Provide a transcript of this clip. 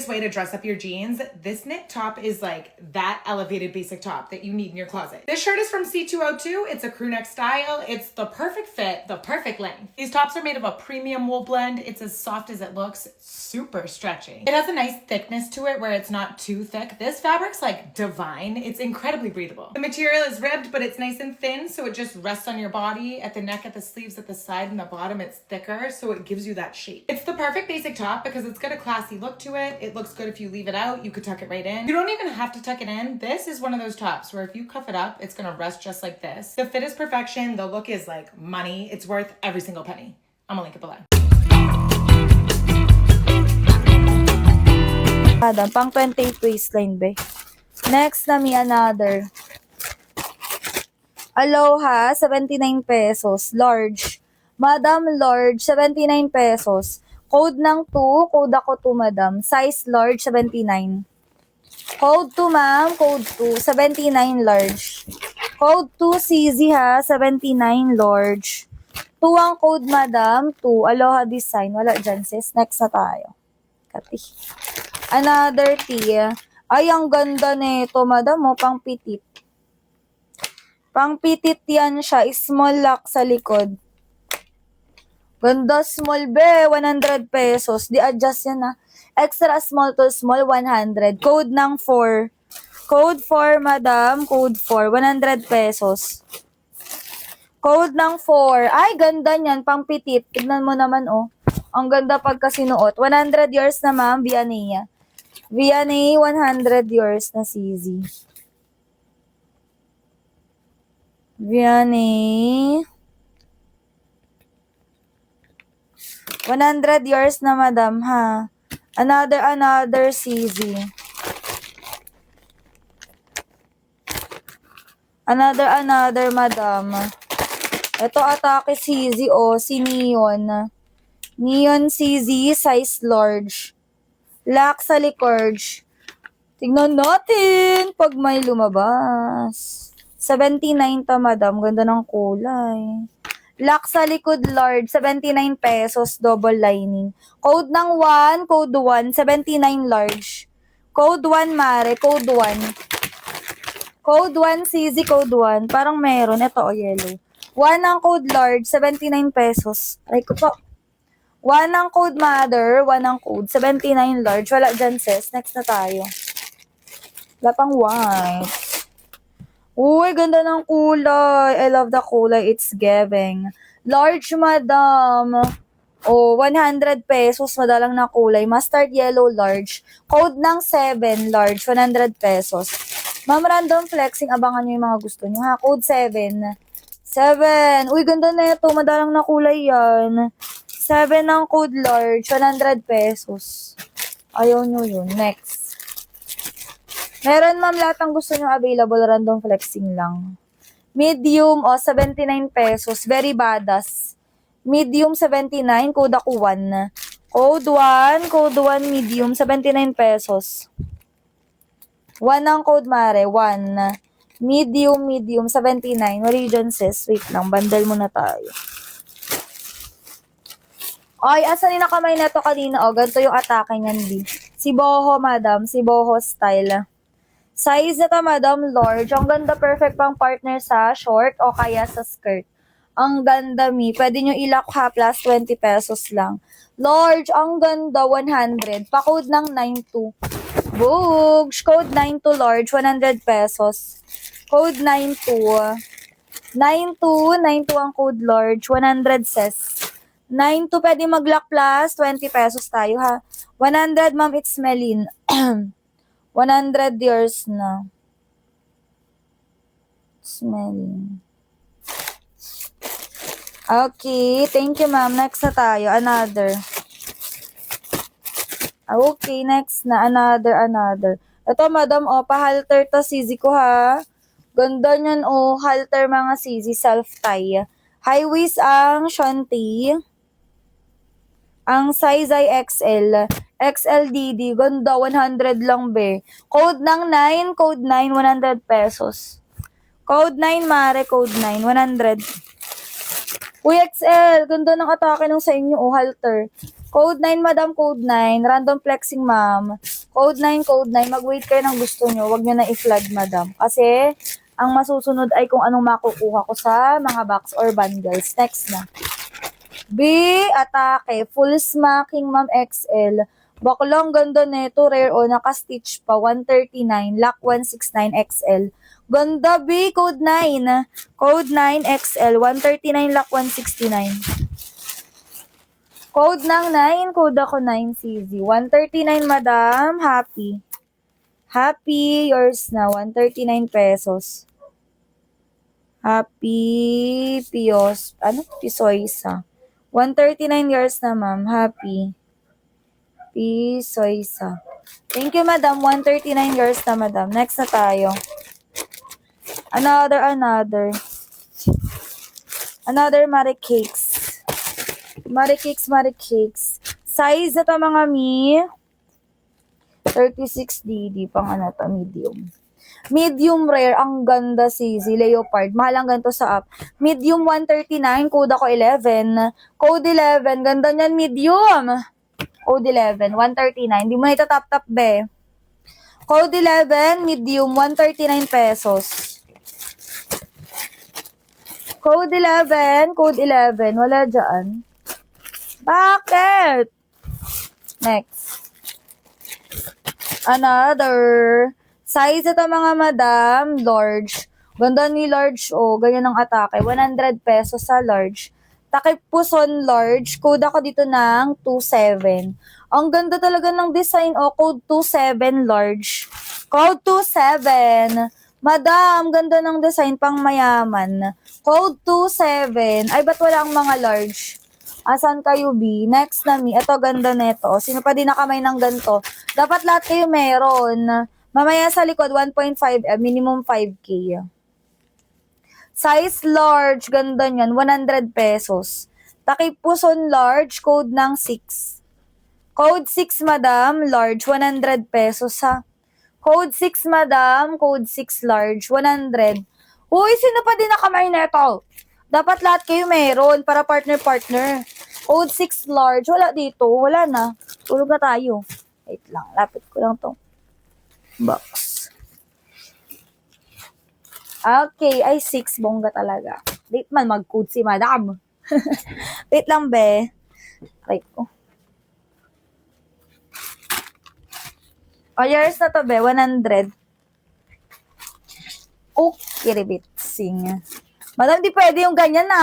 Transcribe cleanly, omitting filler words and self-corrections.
easiest way to dress up your jeans. This knit top is like that elevated basic top that you need in your closet. This shirt is from C202. It's a crew neck style. It's the perfect fit, the perfect length. These tops are made of a premium wool blend. It's as soft as it looks, super stretchy. It has a nice thickness to it where it's not too thick. This fabric's like divine. It's incredibly breathable. The material is ribbed, but it's nice and thin, so it just rests on your body. At the neck, at the sleeves, at the side, and the bottom, it's thicker, so it gives you that shape. It's the perfect basic top because it's got a classy look to it. It looks good if you leave it out. You could tuck it right in. You don't even have to tuck it in. This is one of those tops where if you cuff it up, it's gonna rest just like this. The fit is perfection. The look is like money. It's worth every single penny. I'm gonna link it below. Madam, pang 28 waistline be. Next na mi another. Aloha, 79 pesos. Large. Madam, large, 79 pesos. Code ng 2, code ako 2, madam. Size large, 79. Code 2, ma'am. Code 2, 79 large. Code 2, CZ ha, 79 large. 2 ang code, madam. 2, Aloha design. Wala dyan, sis. Next na tayo. Kati. Another tea. Ay, ang ganda nito, madam. O, pang pitit. Pang pitit yan siya. Small lock sa likod. Ganda, small be. 100 pesos. Di-adjust yan ha. Extra small to small, 100. Code ng 4. Code 4, madam. Code 4. 100 pesos. Code ng 4. Ay, ganda niyan. Pang pitit. Tignan mo naman, oh. Ang ganda pagka sinuot. 100 years na, ma'am. Vianney. Vianney, 100 years na CZ. Vianney. 100 years na, madam, ha. Another CZ. Another, madam. Ito, atake CZ, oh. Si Neon. Neon CZ, size large. Lock sa likod. Tignan natin pag may lumabas. 79 to, madam. Ganda ng kulay. Lock sa likod, large. 79 pesos, double lining. Code ng 1, code 1, 79 large. Code 1, mare, code 1. Code 1, CZ, code 1. Parang meron. Ito, oh, yellow. 1 ang code large, 79 pesos. Ay ko po. 1 ang code mother, 1 ang code, 79 large. Wala dyan, sis. Next na tayo. Wala pang white. Uy, ganda ng kulay. I love the kulay. It's giving. Large, madam. Oh, 100 pesos. Madalang na kulay. Mustard yellow, large. Code ng 7, large. 100 pesos. Ma'am, random flexing. Abangan nyo yung mga gusto nyo, ha? Code 7. 7. Uy, ganda na ito. Madalang na kulay yan. 7 ang code large, 100 pesos. Ayaw nyo yun. Next. Meron, ma'am, lahat ng gusto nyo available. Random flexing lang. Medium, 79 pesos. Very badass. Medium, 79. Code ako 1. Code 1. Code 1 medium, 79 pesos. 1 ang code, mare. 1. Medium, 79. Origin, sis. Wait lang. Bundle muna tayo. Ay, asan yung nakamay na to kanina? O, ganito yung atake niyan, B. Si Boho, madam. Si Boho style. Size na to, madam, large. Ang ganda, perfect pang partner sa short o kaya sa skirt. Ang ganda, mi. Pwede nyo ilock ha, plus 20 pesos lang. Large, ang ganda, 100. Pa-code ng 92. Boogs! Code 92 large, 100 pesos. Code 92. 92 ang code large, 100 ses. 9 to pwede mag-lock plus, 20 pesos tayo ha. 100, ma'am, it's Melin. 100 years na. It's Melin. Okay, thank you, ma'am. Next na tayo, another. Okay, next na, another. Ito, madam, pa-halter to, CZ ko ha. Ganda niyan, halter mga CZ, self-tie. High waist ang Shanti. Ang size ay XL. XLDD. Ganda. 100 lang, be. Code ng 9. Code 9. 100 pesos. Code 9, mare. Code 9. 100. Uy, XL. Ganda ng atake nung sa inyo, halter. Code 9, madam. Code 9. Random flexing, ma'am. Code 9, code 9. Mag-wait kayo ng gusto nyo. Huwag nyo na i-flood, madam. Kasi, ang masusunod ay kung anong makukuha ko sa mga box or bundles. Next na. B, atake. Full smacking, ma'am, XL. Baklang ganda neto. Rare o naka-stitch pa. 139. Lock 169 XL. Ganda, B. Code 9. Code 9 XL. 139 lock 169. Code ng 9. Code ako 9 CZ. 139, madam. Happy. Happy. Yours na. 139 pesos. Happy. Pios. Ano? Pisoysa. 139 yours na, ma'am. Happy. Pisoysa. Thank you, madam. 139 yours na, madam. Next na tayo. Another. Another Maricakes. Maricakes. Size na to, mga mi. 36DD. Pang ano to, medium. Medium rare. Ang ganda, CZ. Leopard. Mahal ang ganito sa app. Medium 139. Code ako 11. Code 11. Ganda niyan, medium. Code 11. 139. Hindi mo na itatap-tap, be. Code 11. Medium. 139 pesos. Code 11. Code 11. Wala dyan. Bakit? Next. Another. Size ito, mga madam. Large. Ganda ni large. Oh, ganyan ang atake. 100 pesos sa large. Takip puson large. Code ako dito ng 27. Ang ganda talaga ng design. Oh, code 27 large. Code 27. Madam, ganda ng design pang mayaman. Code 27. Ay, ba't wala ang mga large? Asan kayo, B? Next na, mi. Ito, ganda neto. Sino pa din nakamay ng ganito? Dapat lahat kayo meron. Mamaya sa likod, 1.5, minimum 5K. Size large, ganda niyan, 100 pesos. Takip puson large, code ng 6. Code 6, madam, large, 100 pesos ha. Code 6, madam, code 6 large, 100. Uy, sino pa din nakamay neto? Dapat lahat kayo meron para partner-partner. Code 6 large. Wala dito. Wala na. Tulog na tayo. Wait lang. Lapit ko lang tong box. Okay. Ay, 6. Bongga talaga. Wait man, mag-code si madam. Wait lang, be. Try ko. O, yours na to, be. 100. Okay, ribitsing. Madam, di pwede yung ganyan na.